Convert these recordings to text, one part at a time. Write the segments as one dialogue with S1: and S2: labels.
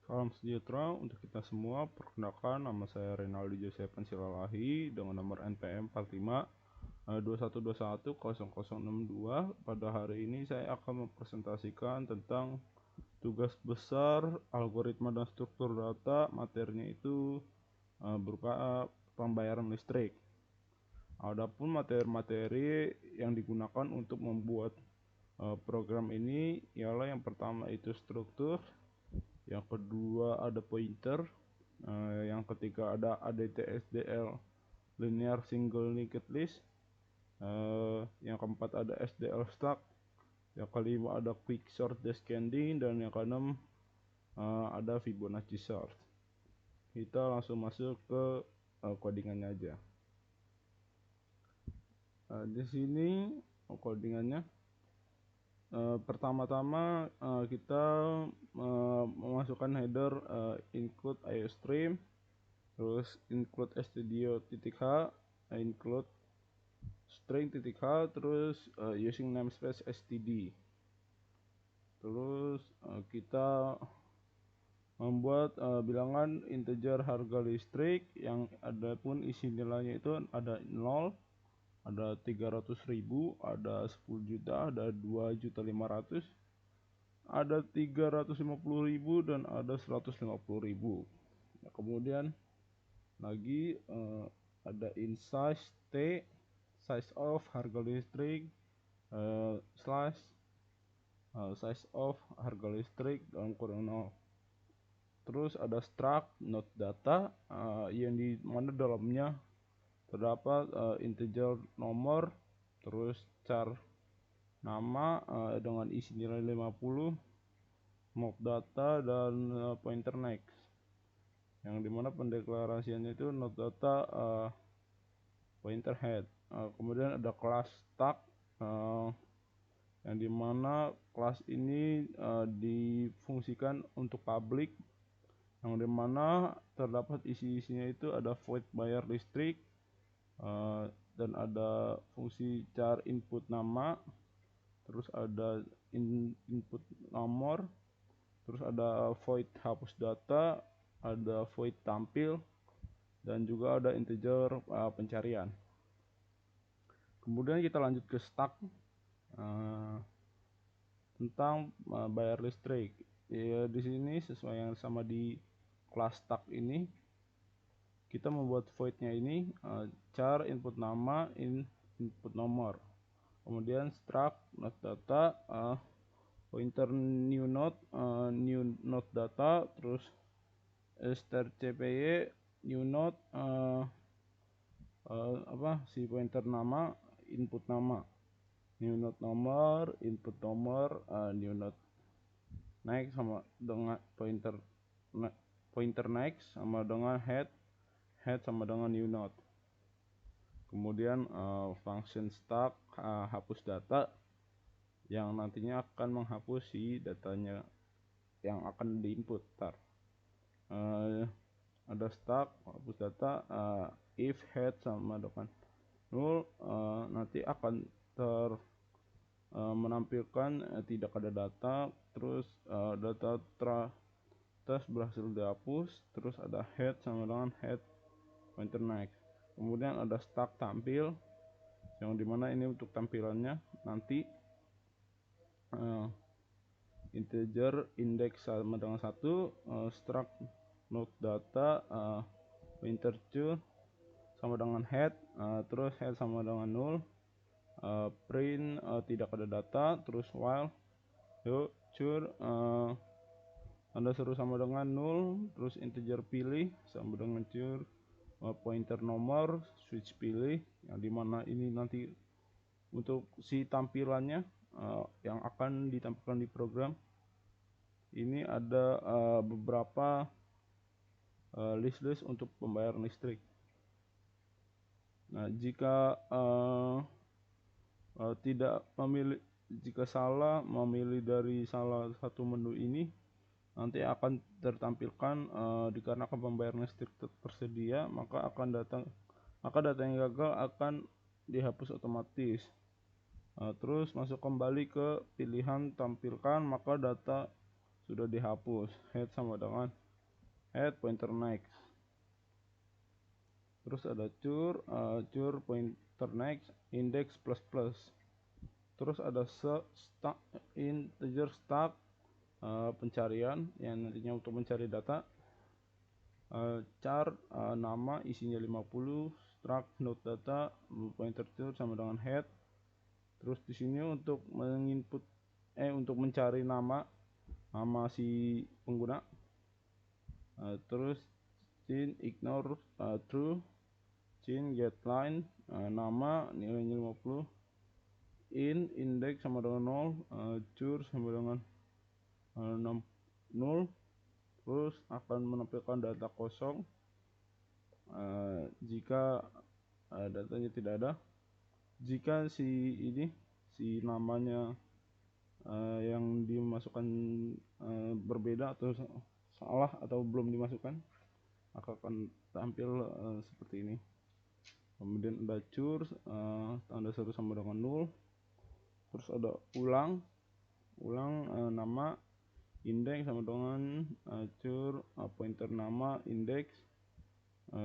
S1: Salam sejahtera untuk kita semua. Perkenalkan, nama saya Renaldi Joseph Silalahi dengan nomor NPM 45 21210062. Pada hari ini saya akan mempresentasikan tentang tugas besar algoritma dan struktur data. Materinya itu berupa pembayaran listrik. Adapun materi-materi yang digunakan untuk membuat program ini ialah yang pertama itu struktur, yang kedua ada pointer, yang ketiga ada ADT/SDL linear single linked list, yang keempat ada SDL stack, yang kelima ada quick sort descending, dan yang keenam ada Fibonacci sort. Kita langsung masuk ke codingannya aja. Di sini codingannya. Pertama-tama kita memasukkan header include iostream, terus include stdio.h, include string.h, terus using namespace std. Terus kita membuat bilangan integer harga listrik yang ada pun isi nilainya itu ada 0, ada 300.000, ada 10 juta, ada 2.500.000, ada 350.000, dan ada 150.000. Nah, kemudian lagi ada in size t, size of harga listrik, slash size of harga listrik dalam kurung 0. Terus ada struct not data, yang di mana dalamnya terdapat integer nomor, terus char nama dengan isi nilai 50, not data, dan pointer next, yang dimana pendeklarasiannya itu not data pointer head. Kemudian ada kelas stack, yang dimana kelas ini difungsikan untuk public, yang dimana terdapat isi-isinya itu ada void bayar listrik, dan ada fungsi char input nama, terus ada input nomor, terus ada void hapus data, ada void tampil, dan juga ada integer pencarian. Kemudian kita lanjut ke stack tentang bayar listrik. Ya, di sini sesuai yang sama di kelas stack ini, kita membuat voidnya ini char input nama, input nomor, kemudian struct not data, pointer new node data, terus strcpy new node, si pointer nama, input nama, new node nomor, input nomor, new node next sama dengan pointer next sama dengan head sama dengan new node. Kemudian function stack hapus data, yang nantinya akan menghapus si datanya yang akan diinput. Ada stack hapus data, if head sama dengan null, nanti akan menampilkan tidak ada data, terus data test berhasil dihapus, terus ada head sama dengan head pointer next. Kemudian ada stack tampil, yang dimana ini untuk tampilannya nanti integer index sama dengan 1, struct node data, pointer chur sama dengan head, terus head sama dengan null, print tidak ada data, terus while chur tanda seru sama dengan null, terus integer pilih sama dengan chur, pointer nomor switch pilih, yang dimana ini nanti untuk si tampilannya yang akan ditampilkan di program ini ada beberapa list untuk pembayaran listrik. Nah, jika tidak memilih, jika salah memilih dari salah satu menu ini, nanti akan tertampilkan dikarenakan pembayaran listrik tersedia, maka data yang gagal akan dihapus otomatis. Terus masuk kembali ke pilihan tampilkan, maka data sudah dihapus. Head sama dengan head pointer next. Terus ada cur pointer next index plus plus. Terus ada stack integer stack pencarian yang nantinya untuk mencari data. Char nama isinya 50, struct node data pointer char sama dengan head. Terus di sini untuk menginput untuk mencari nama si pengguna. Terus chain ignore true, chain get line nama nilainya 50, index sama dengan 0, cur sama dengan 0, terus akan menampilkan data kosong jika datanya tidak ada. Jika si namanya yang dimasukkan berbeda atau salah atau belum dimasukkan, akan tampil seperti ini. Kemudian ada cur tanda seru sama dengan 0. Terus ada ulang nama index sama dengan cur pointer nama index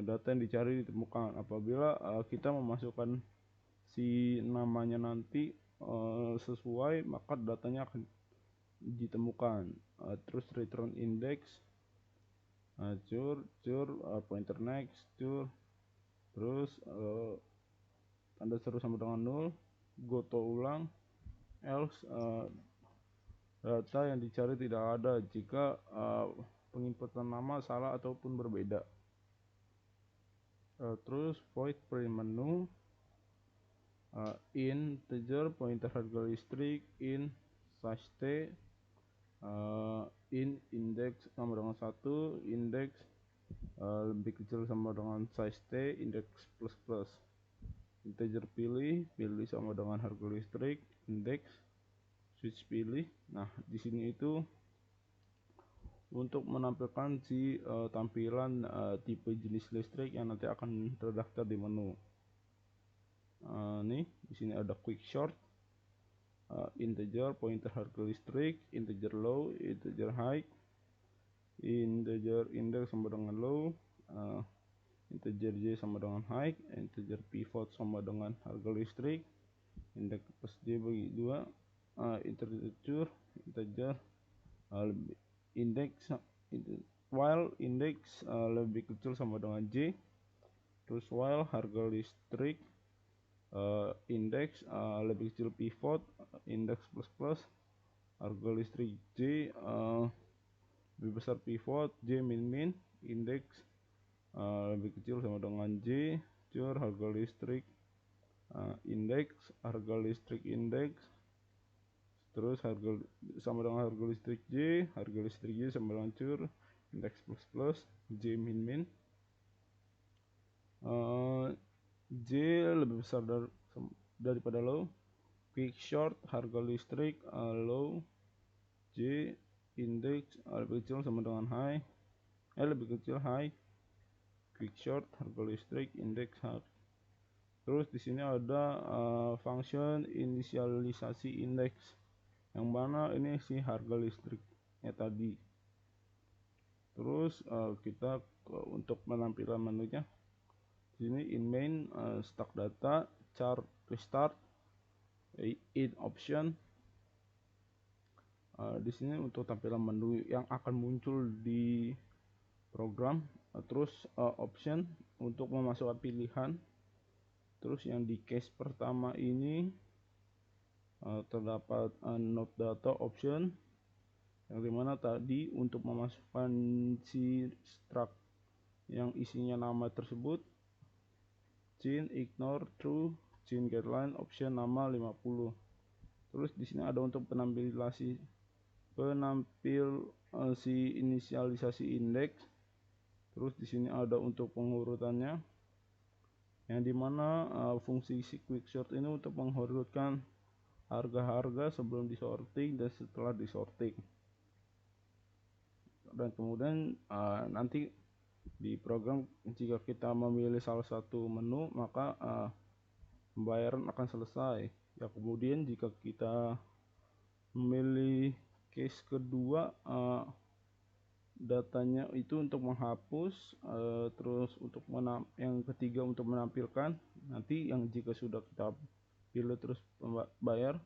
S1: data yang dicari ditemukan. Apabila kita memasukkan si namanya nanti sesuai, maka datanya akan ditemukan. Terus return index cur pointer next cur, terus tanda seru sama dengan 0, goto ulang, else data yang dicari tidak ada jika penginputan nama salah ataupun berbeda. Terus void print menu integer pointer harga listrik in size t in index sama dengan 1, index lebih kecil sama dengan size t, index plus plus. Integer pilih sama dengan harga listrik, index switch pilih. Nah, di sini itu untuk menampilkan si tampilan tipe jenis listrik yang nanti akan terdaftar di menu. Nih di sini ada quick short, integer pointer harga listrik, integer low, integer high, integer index sama dengan low, integer j sama dengan high, integer pivot sama dengan harga listrik, index plus j bagi 2, integer index while index lebih kecil sama dengan j. Terus while harga listrik index lebih kecil pivot, index plus plus, harga listrik j lebih besar pivot, j min min, index lebih kecil sama dengan j, cur harga listrik index, harga listrik index, terus harga sama dengan harga listrik j sama dengan cur, index plus plus, j min min, j lebih besar daripada low, quick short harga listrik low, j index lebih kecil sama dengan high, lebih kecil high, quick short harga listrik index high. Terus di sini ada function inisialisasi index, yang mana ini si harga listriknya tadi. Terus kita untuk penampilan menunya sini in main stack data, char restart, in option. Di sini untuk tampilan menu yang akan muncul di program. Terus option untuk memasukkan pilihan. Terus yang di case pertama ini terdapat node data option, yang dimana tadi untuk memasukkan si struct yang isinya nama tersebut, chain ignore true, chain guideline option nama 50. Terus di sini ada untuk penampil si inisialisasi index. Terus di sini ada untuk pengurutannya, yang dimana fungsi si quick sort ini untuk mengurutkan harga-harga sebelum disorting dan setelah disorting. Dan kemudian nanti di program jika kita memilih salah satu menu, maka pembayaran akan selesai. Ya, kemudian jika kita memilih case kedua datanya itu untuk menghapus, terus untuk yang ketiga untuk menampilkan. Nanti yang jika sudah kita pilih terus bayar.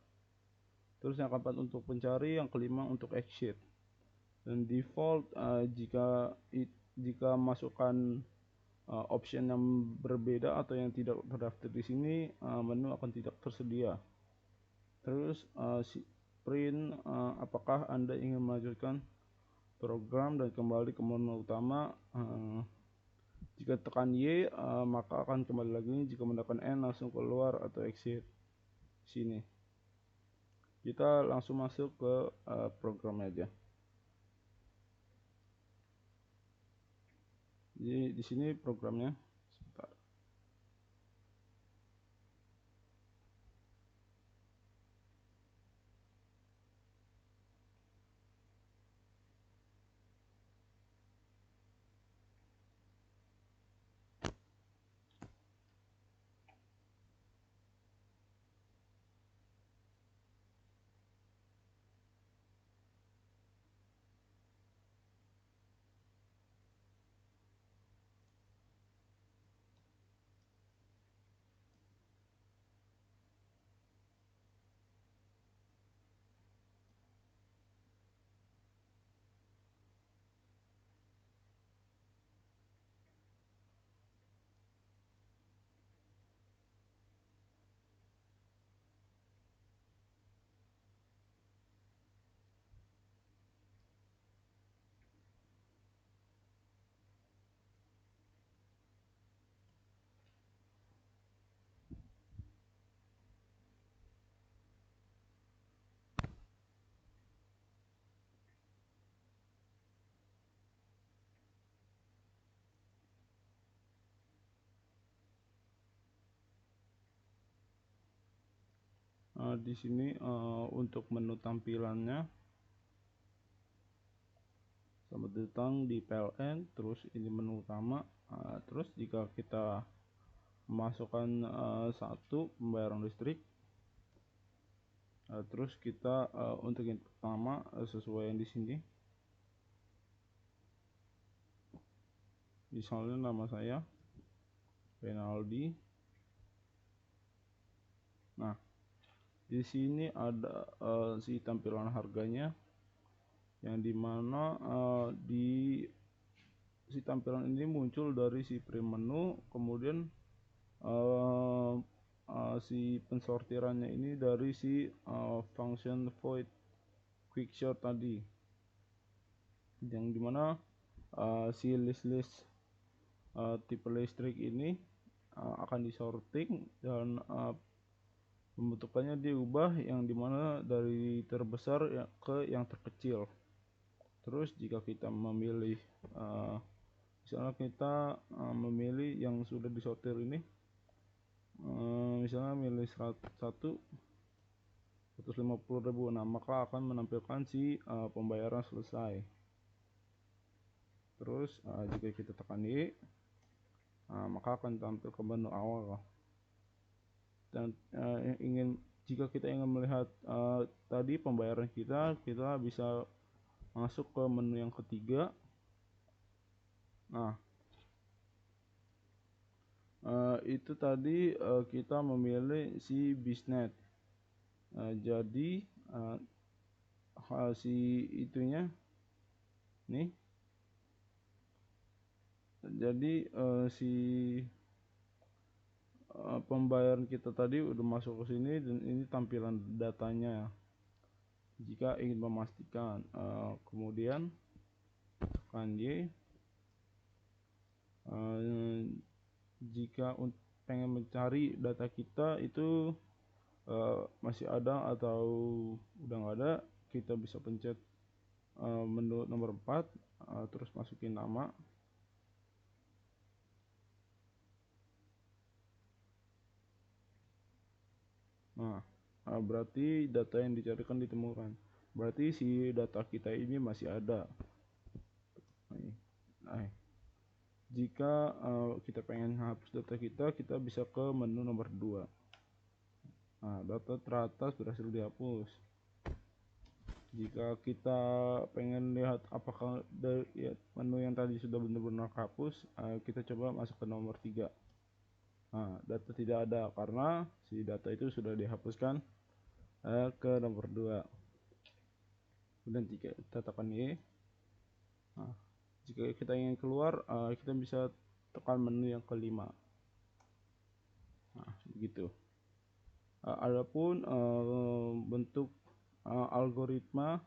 S1: Terus yang keempat untuk pencari, yang kelima untuk exit. Dan default jika masukkan option yang berbeda atau yang tidak terdaftar di sini, menu akan tidak tersedia. Terus print, apakah Anda ingin melanjutkan program dan kembali ke menu utama. Jika tekan Y, maka akan kembali lagi. Jika menekan N, langsung keluar atau exit sini. Kita langsung masuk ke programnya aja. Jadi di sini programnya. Sebentar. Di sini untuk menu tampilannya, selamat datang di PLN. Terus ini menu utama. Terus jika kita masukkan satu pembayaran listrik, terus kita untuk yang pertama sesuai yang di sini, misalnya nama saya Renaldi. Nah, di sini ada si tampilan harganya, yang dimana di si tampilan ini muncul dari si print menu, kemudian si pensortirannya ini dari si function void quick sort tadi, yang dimana si list tipe listrik ini akan disorting dan pembentukannya diubah, yang dimana dari terbesar ke yang terkecil. Terus jika kita memilih misalnya kita memilih yang sudah disortir ini, misalnya milih 150.000, nah maka akan menampilkan si pembayaran selesai. Terus jika kita tekan Y, maka akan tampil ke menu awal. Dan jika kita ingin melihat tadi pembayaran kita bisa masuk ke menu yang ketiga. Nah, itu tadi kita memilih si bisnet. Jadi si itunya nih, jadi si pembayaran kita tadi udah masuk ke sini, dan ini tampilan datanya jika ingin memastikan. Kemudian tekan Y. Jika pengen mencari data kita itu masih ada atau udah nggak ada, kita bisa pencet menu nomor 4, terus masukin nama. Nah, berarti data yang dicarikan ditemukan. Berarti si data kita ini masih ada. Nah, jika kita pengen hapus data kita bisa ke menu nomor 2. Nah, data teratas berhasil dihapus. Jika kita pengen lihat apakah dari ya, menu yang tadi sudah benar-benar hapus, kita coba masuk ke nomor 3. Nah, data tidak ada karena si data itu sudah dihapuskan ke nomor 2. Kemudian jika kita tekan Y, nah, jika kita ingin keluar, kita bisa tekan menu yang kelima. Nah, begitu. Adapun bentuk algoritma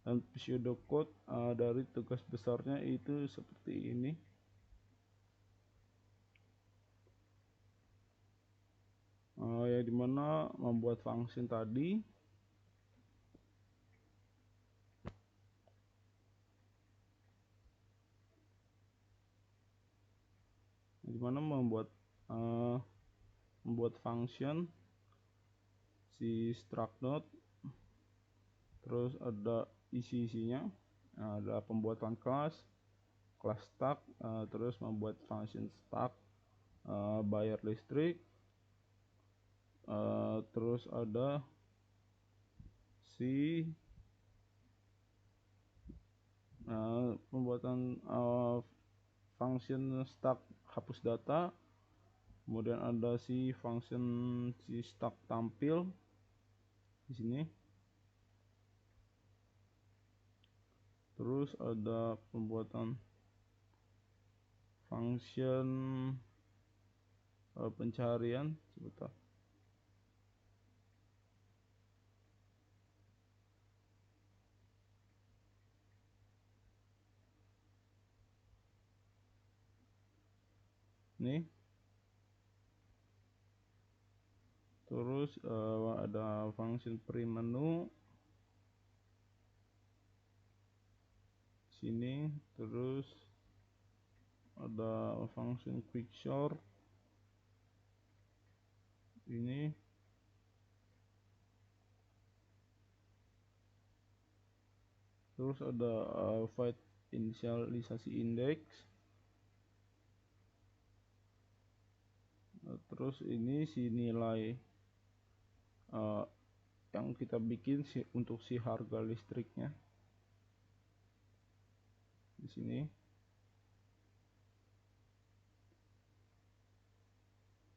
S1: dan pseudocode dari tugas besarnya itu seperti ini. Ya dimana membuat function tadi dimana membuat function si struct node, terus ada isi-isinya, ada pembuatan kelas stack, terus membuat function stack bayar listrik, terus ada si pembuatan function stack hapus data, kemudian ada si function si stack tampil di sini, terus ada pembuatan function pencarian sebentar. Nih, terus ada function print menu sini, terus ada function quick sort ini, terus ada void inisialisasi index, terus ini si nilai yang kita bikin untuk si harga listriknya di sini.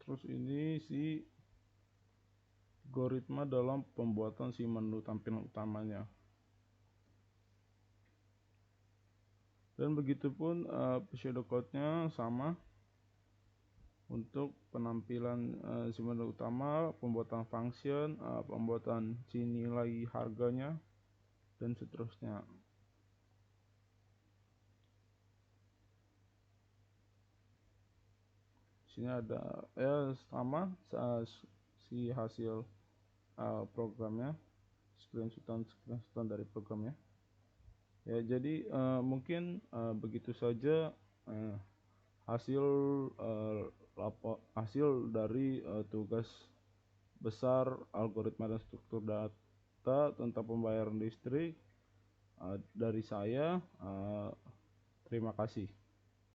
S1: Terus ini si algoritma dalam pembuatan si menu tampilan utamanya. Dan begitupun pseudocode-nya sama untuk penampilan si menu utama, pembuatan function, pembuatan si nilai harganya, dan seterusnya. Sini ada sama si hasil programnya, screenshotan dari programnya. Ya, jadi mungkin begitu saja hasil hasil dari tugas besar algoritma dan struktur data tentang pembayaran listrik dari saya. Terima kasih.